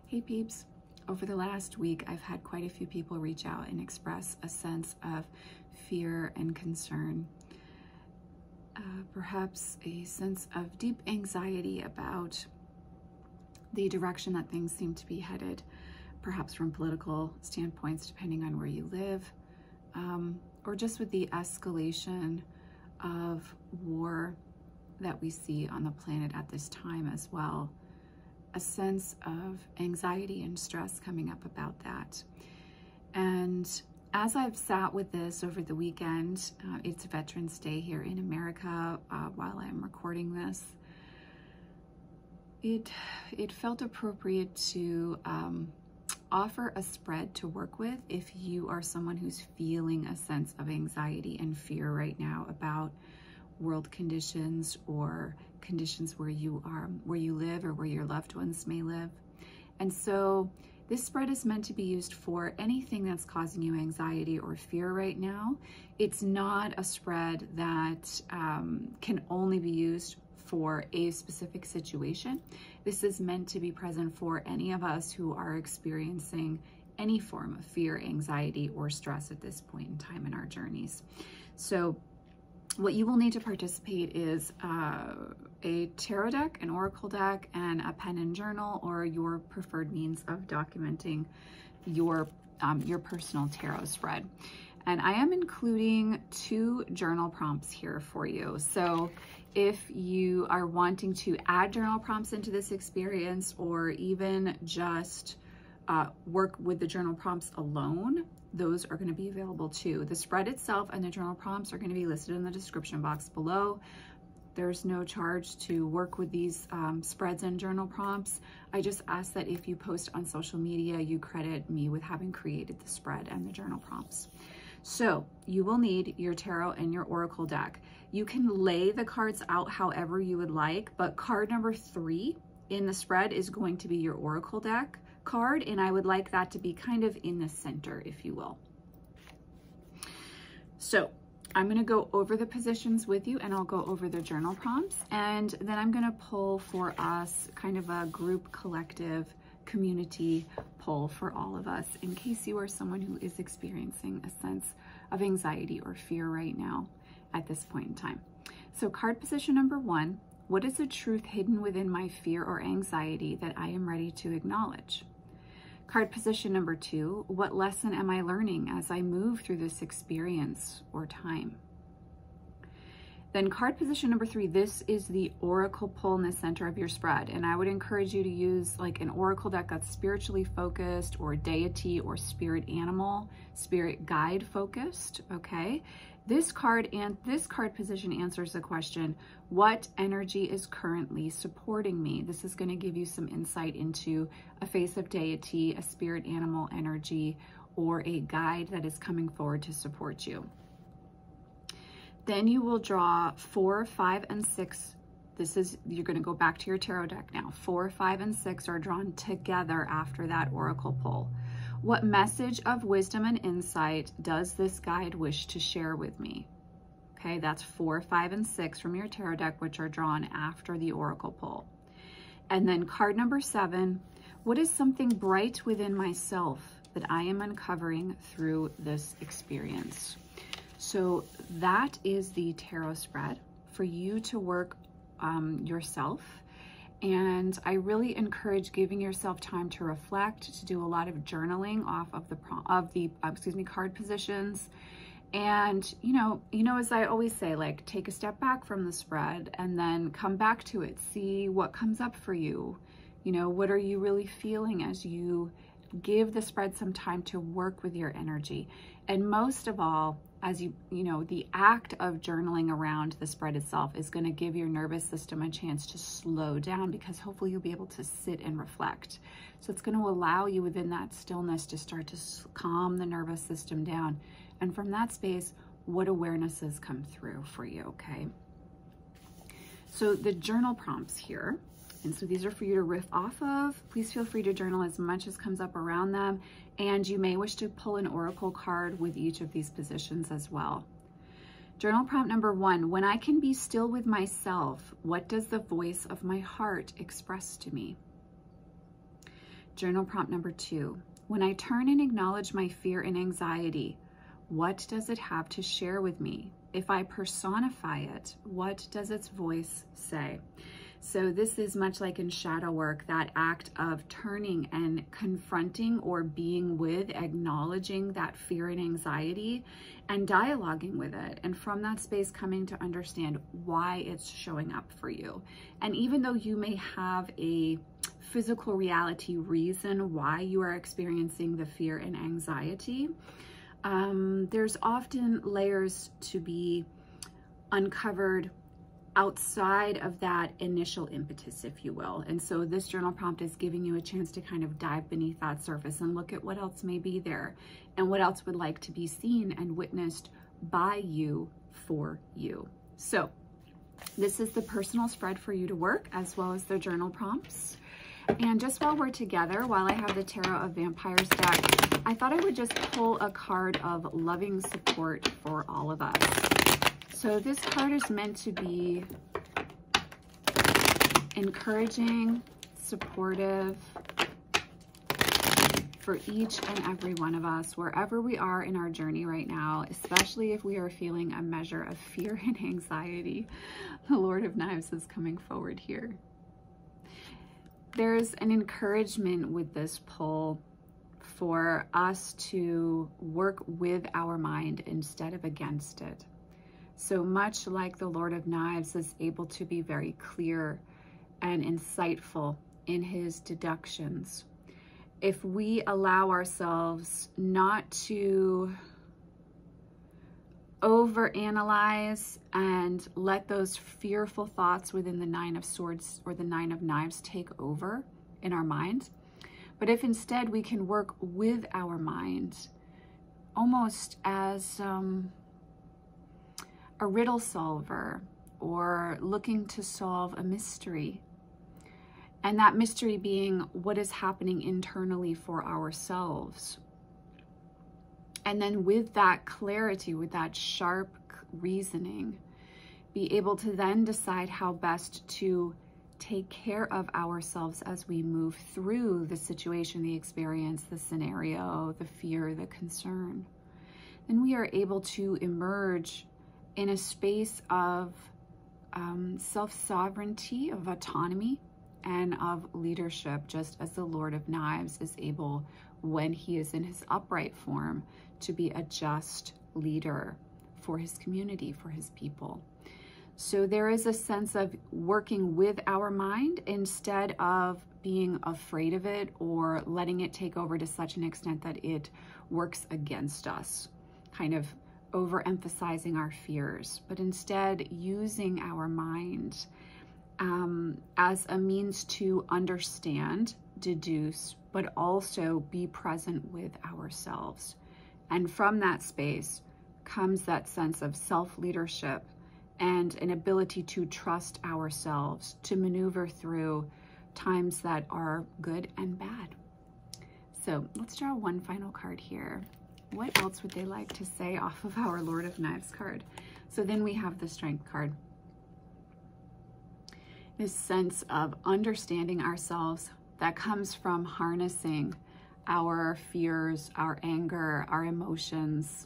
Hey peeps, over the last week, I've had quite a few people reach out and express a sense of fear and concern. Perhaps a sense of deep anxiety about the direction that things seem to be headed, perhaps from political standpoints, depending on where you live, or just with the escalation of war that we see on the planet at this time as well. A sense of anxiety and stress coming up about that. And as I've sat with this over the weekend, it's Veterans Day here in America while I'm recording this, it felt appropriate to offer a spread to work with if you are someone who's feeling a sense of anxiety and fear right now about world conditions or conditions where you live or where your loved ones may live. And so this spread is meant to be used for anything that's causing you anxiety or fear right now. It's not a spread that can only be used for a specific situation. This is meant to be present for any of us who are experiencing any form of fear, anxiety, or stress at this point in time in our journeys. So what you will need to participate is a tarot deck, an oracle deck, and a pen and journal, or your preferred means of documenting your personal tarot spread. And I am including 2 journal prompts here for you. So if you are wanting to add journal prompts into this experience, or even just work with the journal prompts alone, those are going to be available too. The spread itself and the journal prompts are going to be listed in the description box below. There's no charge to work with these spreads and journal prompts. I just ask that if you post on social media, you credit me with having created the spread and the journal prompts. So you will need your tarot and your oracle deck. You can lay the cards out however you would like, but card number 3 in the spread is going to be your oracle deck card, and I would like that to be kind of in the center, if you will. So I'm going to go over the positions with you, and I'll go over the journal prompts, and then I'm going to pull for us kind of a group collective community pull for all of us in case you are someone who is experiencing a sense of anxiety or fear right now at this point in time. So card position number 1, what is the truth hidden within my fear or anxiety that I am ready to acknowledge? Card position number 2, what lesson am I learning as I move through this experience or time? Then card position number 3, this is the oracle pull in the center of your spread. And I would encourage you to use like an oracle deck that's spiritually focused, or deity or spirit animal, spirit guide focused, okay? This card and this card position answers the question, what energy is currently supporting me? This is going to give you some insight into a face of deity, a spirit animal energy, or a guide that is coming forward to support you. Then you will draw 4, 5, and 6. You're going to go back to your tarot deck now. 4, 5, and 6 are drawn together after that oracle pull. What message of wisdom and insight does this guide wish to share with me? Okay, that's 4, 5, and 6 from your tarot deck, which are drawn after the oracle pull. And then card number 7, what is something bright within myself that I am uncovering through this experience? So that is the tarot spread for you to work yourself. And I really encourage giving yourself time to reflect, to do a lot of journaling off of the card positions. And you know, as I always say, like, take a step back from the spread and then come back to it. See what comes up for you. You know, what are you really feeling as you give the spread some time to work with your energy? And most of all, as you know, the act of journaling around the spread itself is going to give your nervous system a chance to slow down, because hopefully you'll be able to sit and reflect. So it's going to allow you within that stillness to start to calm the nervous system down. And from that space, what awarenesses come through for you, okay? So the journal prompts here, and so these are for you to riff off of. Please feel free to journal as much as comes up around them. And you may wish to pull an oracle card with each of these positions as well. Journal prompt number 1, when I can be still with myself, what does the voice of my heart express to me? Journal prompt number 2. When I turn and acknowledge my fear and anxiety, what does it have to share with me? If I personify it, what does its voice say? So this is much like in shadow work, that act of turning and confronting or being with, acknowledging that fear and anxiety and dialoguing with it. And from that space, coming to understand why it's showing up for you. And even though you may have a physical reality reason why you are experiencing the fear and anxiety, there's often layers to be uncovered outside of that initial impetus, if you will. And so this journal prompt is giving you a chance to kind of dive beneath that surface and look at what else may be there and what else would like to be seen and witnessed by you for you. So this is the personal spread for you to work, as well as the journal prompts. And just while we're together, while I have the Tarot of Vampires deck, I thought I would just pull a card of loving support for all of us. So this card is meant to be encouraging, supportive for each and every one of us, wherever we are in our journey right now, especially if we are feeling a measure of fear and anxiety. The Lord of Knives is coming forward here. There's an encouragement with this pull for us to work with our mind instead of against it. So much like the Lord of Knives is able to be very clear and insightful in his deductions, if we allow ourselves not to overanalyze and let those fearful thoughts within the Nine of Swords or the Nine of Knives take over in our mind, but if instead we can work with our mind almost as a riddle solver or looking to solve a mystery, and that mystery being what is happening internally for ourselves. And then with that clarity, with that sharp reasoning, be able to then decide how best to take care of ourselves as we move through the situation, the experience, the scenario, the fear, the concern. Then we are able to emerge in a space of self-sovereignty, of autonomy, and of leadership, just as the Lord of Knives is able, when he is in his upright form, to be a just leader for his community, for his people. So there is a sense of working with our mind instead of being afraid of it or letting it take over to such an extent that it works against us, kind of overemphasizing our fears, but instead using our mind as a means to understand, deduce, but also be present with ourselves. And from that space comes that sense of self-leadership and an ability to trust ourselves to maneuver through times that are good and bad. So let's draw one final card here. What else would they like to say off of our Lord of Knives card? So then we have the Strength card. This sense of understanding ourselves that comes from harnessing our fears, our anger, our emotions,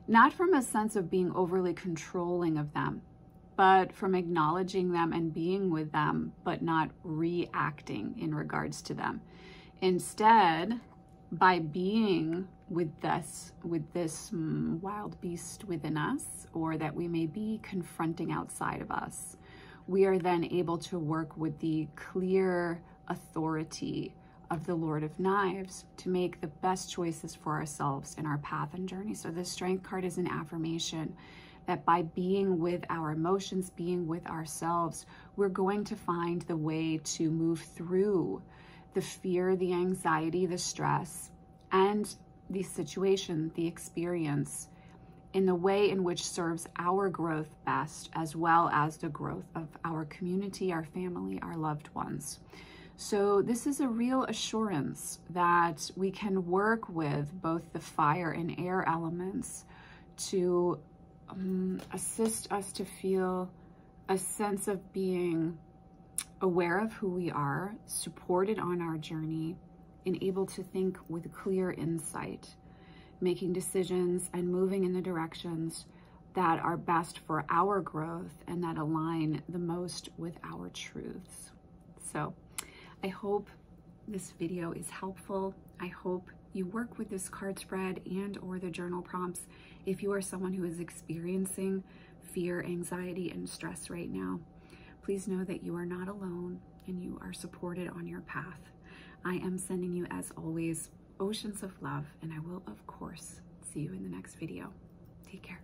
not from a sense of being overly controlling of them, but from acknowledging them and being with them, but not reacting in regards to them. Instead, by being with this wild beast within us, or that we may be confronting outside of us, we are then able to work with the clear authority of the Lord of Knives to make the best choices for ourselves in our path and journey. So the Strength card is an affirmation that by being with our emotions, being with ourselves, we're going to find the way to move through the fear, the anxiety, the stress, and the situation, the experience, in the way in which serves our growth best, as well as the growth of our community, our family, our loved ones. So this is a real assurance that we can work with both the fire and air elements to assist us to feel a sense of being aware of who we are, supported on our journey, and able to think with clear insight, making decisions and moving in the directions that are best for our growth and that align the most with our truths. So I hope this video is helpful. I hope you work with this card spread and or the journal prompts if you are someone who is experiencing fear, anxiety, and stress right now. Please know that you are not alone and you are supported on your path. I am sending you, as always, oceans of love, and I will, of course, see you in the next video. Take care.